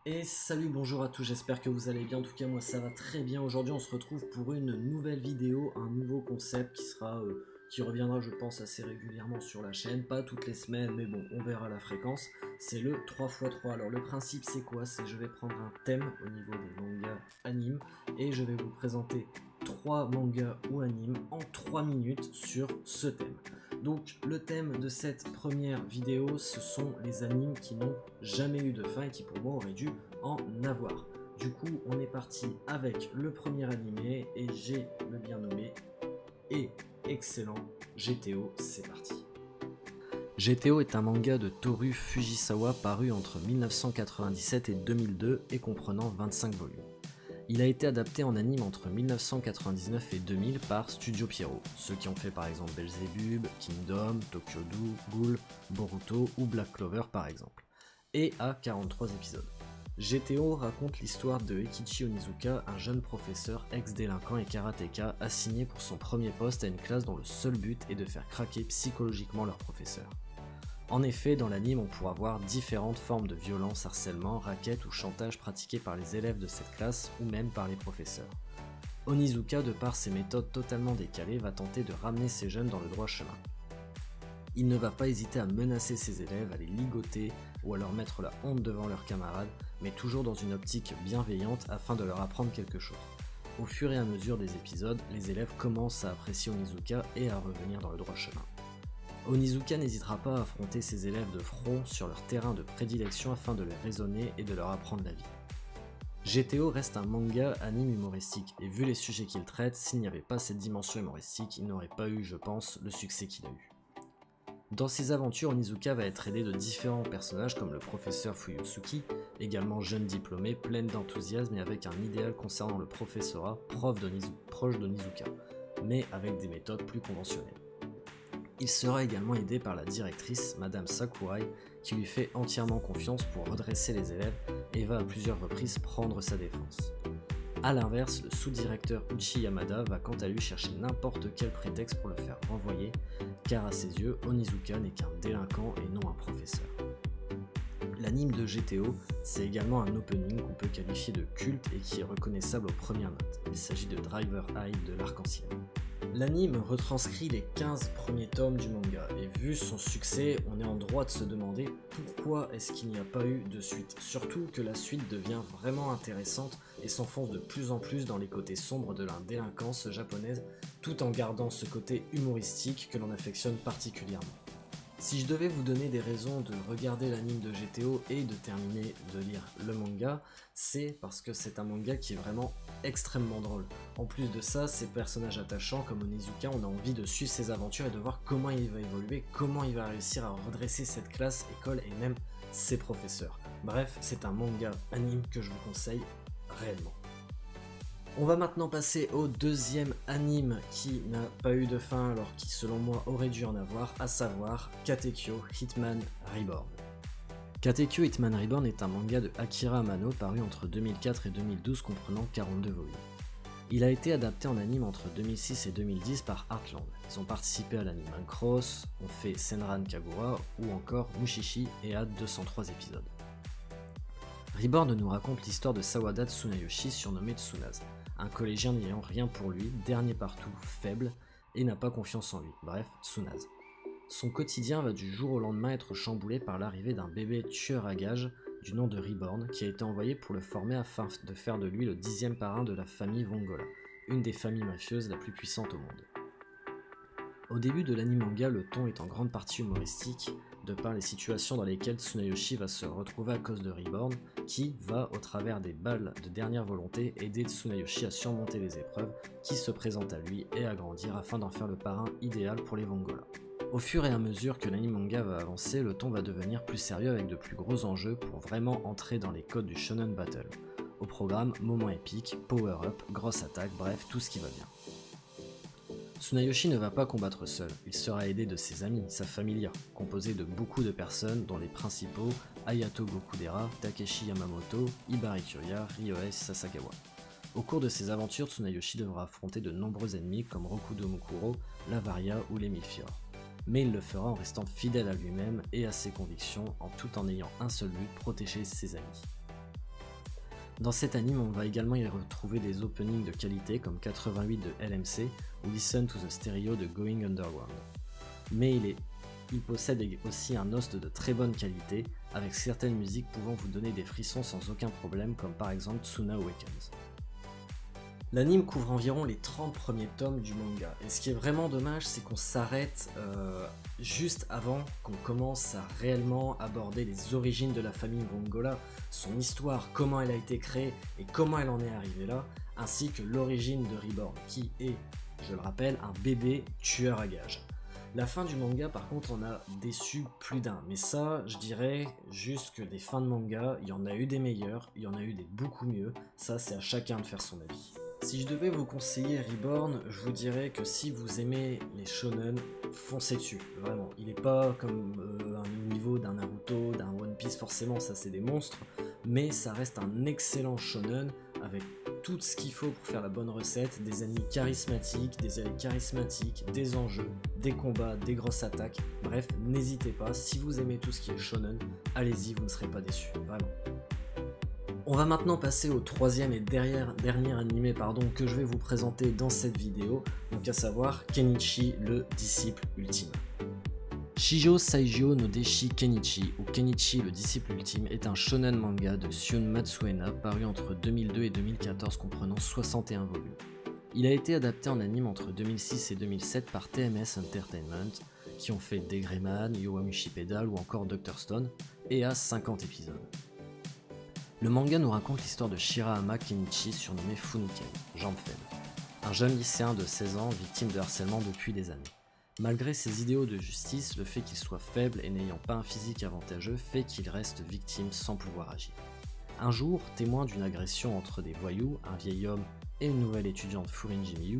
Et salut, bonjour à tous, j'espère que vous allez bien, en tout cas moi ça va très bien. Aujourd'hui on se retrouve pour une nouvelle vidéo, un nouveau concept qui reviendra je pense assez régulièrement sur la chaîne, pas toutes les semaines mais bon on verra la fréquence. C'est le 3x3, alors le principe c'est quoi? C'est je vais prendre un thème au niveau des mangas animes et je vais vous présenter 3 mangas ou animes en 3 minutes sur ce thème. Donc le thème de cette première vidéo, ce sont les animes qui n'ont jamais eu de fin et qui pour moi auraient dû en avoir. Du coup, on est parti avec le premier animé et j'ai le bien nommé et excellent GTO, c'est parti. GTO est un manga de Toru Fujisawa paru entre 1997 et 2002 et comprenant 25 volumes. Il a été adapté en anime entre 1999 et 2000 par Studio Pierrot, ceux qui ont fait par exemple Belzebub, Kingdom, Tokyo Ghoul, Boruto ou Black Clover par exemple, et a 43 épisodes. GTO raconte l'histoire de Eikichi Onizuka, un jeune professeur ex-délinquant et karatéka assigné pour son premier poste à une classe dont le seul but est de faire craquer psychologiquement leur professeur. En effet, dans l'anime, on pourra voir différentes formes de violence, harcèlement, racket ou chantage pratiqués par les élèves de cette classe ou même par les professeurs. Onizuka, de par ses méthodes totalement décalées, va tenter de ramener ces jeunes dans le droit chemin. Il ne va pas hésiter à menacer ses élèves, à les ligoter ou à leur mettre la honte devant leurs camarades, mais toujours dans une optique bienveillante afin de leur apprendre quelque chose. Au fur et à mesure des épisodes, les élèves commencent à apprécier Onizuka et à revenir dans le droit chemin. Onizuka n'hésitera pas à affronter ses élèves de front sur leur terrain de prédilection afin de les raisonner et de leur apprendre la vie. GTO reste un manga anime humoristique, et vu les sujets qu'il traite, s'il n'y avait pas cette dimension humoristique, il n'aurait pas eu, je pense, le succès qu'il a eu. Dans ses aventures, Onizuka va être aidé de différents personnages comme le professeur Fuyutsuki, également jeune diplômé, pleine d'enthousiasme et avec un idéal concernant le professorat, proche d'Onizuka, mais avec des méthodes plus conventionnelles. Il sera également aidé par la directrice, Madame Sakurai, qui lui fait entièrement confiance pour redresser les élèves et va à plusieurs reprises prendre sa défense. A l'inverse, le sous-directeur Uchi Yamada va quant à lui chercher n'importe quel prétexte pour le faire renvoyer, car à ses yeux, Onizuka n'est qu'un délinquant et non un professeur. L'anime de GTO, c'est également un opening qu'on peut qualifier de culte et qui est reconnaissable aux premières notes. Il s'agit de Driver High de l'Arc-en-Ciel. L'anime retranscrit les 15 premiers tomes du manga, et vu son succès, on est en droit de se demander pourquoi est-ce qu'il n'y a pas eu de suite. Surtout que la suite devient vraiment intéressante et s'enfonce de plus en plus dans les côtés sombres de la délinquance japonaise, tout en gardant ce côté humoristique que l'on affectionne particulièrement. Si je devais vous donner des raisons de regarder l'anime de GTO et de terminer de lire le manga, c'est parce que c'est un manga qui est vraiment extrêmement drôle. En plus de ça, ces personnages attachants comme Onizuka, on a envie de suivre ses aventures et de voir comment il va évoluer, comment il va réussir à redresser cette classe, école et même ses professeurs. Bref, c'est un manga anime que je vous conseille réellement. On va maintenant passer au deuxième anime qui n'a pas eu de fin alors qui selon moi aurait dû en avoir, à savoir Katekyo Hitman Reborn. Katekyo Hitman Reborn est un manga de Akira Amano paru entre 2004 et 2012 comprenant 42 volumes. Il a été adapté en anime entre 2006 et 2010 par Heartland. Ils ont participé à l'anime Cross, ont fait Senran Kagura ou encore Mushishi et a 203 épisodes. Reborn nous raconte l'histoire de Sawada Tsunayoshi surnommé Tsunade, un collégien n'ayant rien pour lui, dernier partout, faible, et n'a pas confiance en lui, bref, Tsunade. Son quotidien va du jour au lendemain être chamboulé par l'arrivée d'un bébé tueur à gages du nom de Reborn qui a été envoyé pour le former afin de faire de lui le 10e parrain de la famille Vongola, une des familles mafieuses la plus puissante au monde. Au début de l'anime manga, le ton est en grande partie humoristique, de par les situations dans lesquelles Tsunayoshi va se retrouver à cause de Reborn, qui va, au travers des balles de dernière volonté, aider Tsunayoshi à surmonter les épreuves qui se présentent à lui et à grandir afin d'en faire le parrain idéal pour les Vongola. Au fur et à mesure que l'anime manga va avancer, le ton va devenir plus sérieux avec de plus gros enjeux pour vraiment entrer dans les codes du shonen battle. Au programme, moments épiques, power-up, grosse attaque, bref, tout ce qui va bien. Tsunayoshi ne va pas combattre seul, il sera aidé de ses amis, sa familia, composée de beaucoup de personnes dont les principaux Hayato Gokudera, Takeshi Yamamoto, Hibari Kyoya, Ryohei Sasagawa. Au cours de ses aventures, Tsunayoshi devra affronter de nombreux ennemis comme Rokudo Mukuro, Lavaria ou les Milfior. Mais il le fera en restant fidèle à lui-même et à ses convictions, tout en ayant un seul but, protéger ses amis. Dans cet anime, on va également y retrouver des openings de qualité comme 88 de LMC ou Listen to the Stereo de Going Underground. Mais il possède aussi un host de très bonne qualité, avec certaines musiques pouvant vous donner des frissons sans aucun problème, comme par exemple Tsuna Awakens. L'anime couvre environ les 30 premiers tomes du manga, et ce qui est vraiment dommage, c'est qu'on s'arrête juste avant qu'on commence à réellement aborder les origines de la famille Gongola, son histoire, comment elle a été créée et comment elle en est arrivée là, ainsi que l'origine de Reborn, qui est, je le rappelle, un bébé tueur à gages. La fin du manga, par contre, en a déçu plus d'un, mais ça, je dirais juste que des fins de manga, il y en a eu des meilleures, il y en a eu des beaucoup mieux, ça c'est à chacun de faire son avis. Si je devais vous conseiller Reborn, je vous dirais que si vous aimez les shonen, foncez dessus, vraiment. Il n'est pas comme un niveau d'un Naruto, d'un One Piece forcément, ça c'est des monstres, mais ça reste un excellent shonen avec tout ce qu'il faut pour faire la bonne recette, des ennemis charismatiques, des alliés charismatiques, des enjeux, des combats, des grosses attaques, bref, n'hésitez pas, si vous aimez tout ce qui est shonen, allez-y, vous ne serez pas déçus, vraiment. On va maintenant passer au troisième et dernier animé que je vais vous présenter dans cette vidéo, donc à savoir Kenichi, le disciple ultime. Shijo Saigyo no Deshi Kenichi, ou Kenichi le disciple ultime, est un shonen manga de Shun Matsuena paru entre 2002 et 2014 comprenant 61 volumes. Il a été adapté en anime entre 2006 et 2007 par TMS Entertainment, qui ont fait Degreman, Yowamushi Pedal ou encore Dr. Stone, et a 50 épisodes. Le manga nous raconte l'histoire de Shirahama Kenichi, surnommé Funiken, jambe faible. Un jeune lycéen de 16 ans victime de harcèlement depuis des années. Malgré ses idéaux de justice, le fait qu'il soit faible et n'ayant pas un physique avantageux fait qu'il reste victime sans pouvoir agir. Un jour, témoin d'une agression entre des voyous, un vieil homme et une nouvelle étudiante Furinji Miyu,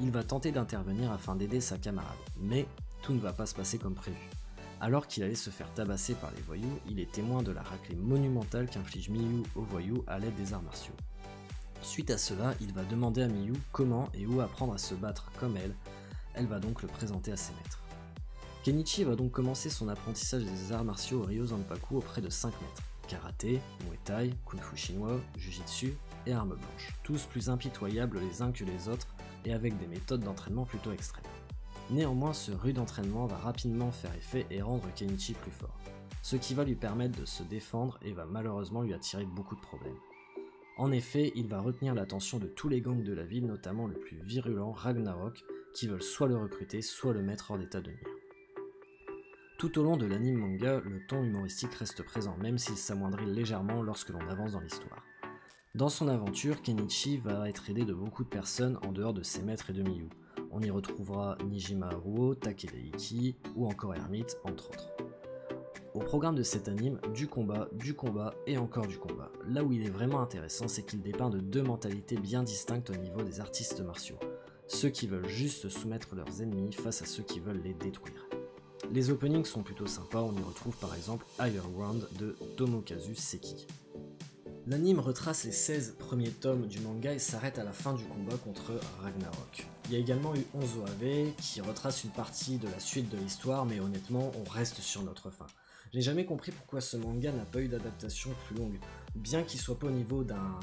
il va tenter d'intervenir afin d'aider sa camarade, mais tout ne va pas se passer comme prévu. Alors qu'il allait se faire tabasser par les voyous, il est témoin de la raclée monumentale qu'inflige Miyu aux voyous à l'aide des arts martiaux. Suite à cela, il va demander à Miyu comment et où apprendre à se battre comme elle va donc le présenter à ses maîtres. Kenichi va donc commencer son apprentissage des arts martiaux au Ryo Zanpaku auprès de 5 maîtres, karaté, muay thai, kung fu chinois, jujitsu et armes blanches, tous plus impitoyables les uns que les autres et avec des méthodes d'entraînement plutôt extrêmes. Néanmoins, ce rude entraînement va rapidement faire effet et rendre Kenichi plus fort, ce qui va lui permettre de se défendre et va malheureusement lui attirer beaucoup de problèmes. En effet, il va retenir l'attention de tous les gangs de la ville, notamment le plus virulent Ragnarok, qui veulent soit le recruter, soit le mettre hors d'état de nuire. Tout au long de l'anime manga, le ton humoristique reste présent, même s'il s'amoindrit légèrement lorsque l'on avance dans l'histoire. Dans son aventure, Kenichi va être aidé de beaucoup de personnes en dehors de ses maîtres et de Miyu. On y retrouvera Nijima Haruo, Takeda Iki ou encore Hermite, entre autres. Au programme de cet anime, du combat et encore du combat. Là où il est vraiment intéressant, c'est qu'il dépeint de deux mentalités bien distinctes au niveau des artistes martiaux. Ceux qui veulent juste soumettre leurs ennemis face à ceux qui veulent les détruire. Les openings sont plutôt sympas, on y retrouve par exemple Higher Ground de Tomokazu Seki. L'anime retrace les 16 premiers tomes du manga et s'arrête à la fin du combat contre Ragnarok. Il y a également eu 11 OAV qui retrace une partie de la suite de l'histoire, mais honnêtement, on reste sur notre fin. J'ai jamais compris pourquoi ce manga n'a pas eu d'adaptation plus longue. Bien qu'il soit pas au niveau d'un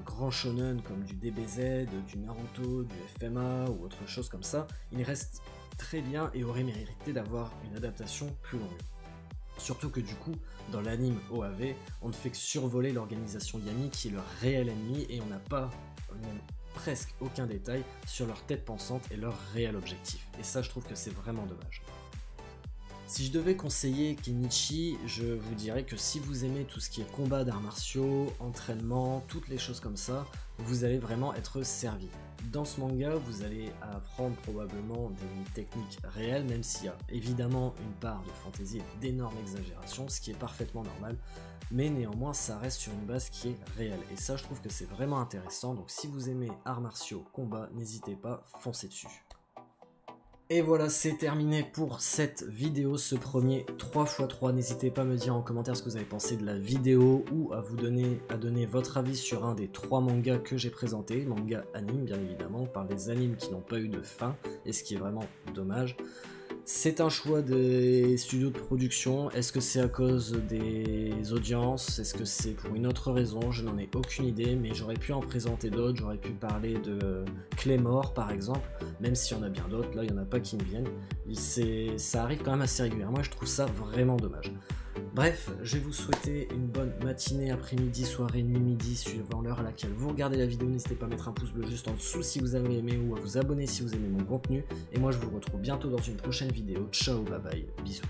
grand shonen comme du DBZ, du Naruto, du FMA ou autre chose comme ça, il reste très bien et aurait mérité d'avoir une adaptation plus longue. Surtout que du coup, dans l'anime OAV, on ne fait que survoler l'organisation Yami qui est leur réel ennemi et on n'a pas, même presque aucun détail sur leur tête pensante et leur réel objectif. Et ça, je trouve que c'est vraiment dommage. Si je devais conseiller Kenichi, je vous dirais que si vous aimez tout ce qui est combat d'arts martiaux, entraînement, toutes les choses comme ça, vous allez vraiment être servi. Dans ce manga, vous allez apprendre probablement des techniques réelles, même s'il y a évidemment une part de fantaisie et d'énormes exagérations, ce qui est parfaitement normal, mais néanmoins ça reste sur une base qui est réelle. Et ça, je trouve que c'est vraiment intéressant, donc si vous aimez arts martiaux, combat, n'hésitez pas, foncez dessus. Et voilà, c'est terminé pour cette vidéo, ce premier 3x3. N'hésitez pas à me dire en commentaire ce que vous avez pensé de la vidéo ou à donner votre avis sur un des 3 mangas que j'ai présentés. Manga anime, bien évidemment, on parle des animes qui n'ont pas eu de fin, et ce qui est vraiment dommage. C'est un choix des studios de production. Est-ce que c'est à cause des audiences? Est-ce que c'est pour une autre raison? Je n'en ai aucune idée, mais j'aurais pu en présenter d'autres. J'aurais pu parler de Claymore par exemple, même s'il y en a bien d'autres. Là, il n'y en a pas qui me viennent. Ça arrive quand même assez régulièrement et je trouve ça vraiment dommage. Bref, je vais vous souhaiter une bonne matinée, après-midi, soirée, nuit, midi, suivant l'heure à laquelle vous regardez la vidéo. N'hésitez pas à mettre un pouce bleu juste en dessous si vous avez aimé ou à vous abonner si vous aimez mon contenu. Et moi, je vous retrouve bientôt dans une prochaine vidéo. Ciao, bye bye, bisous.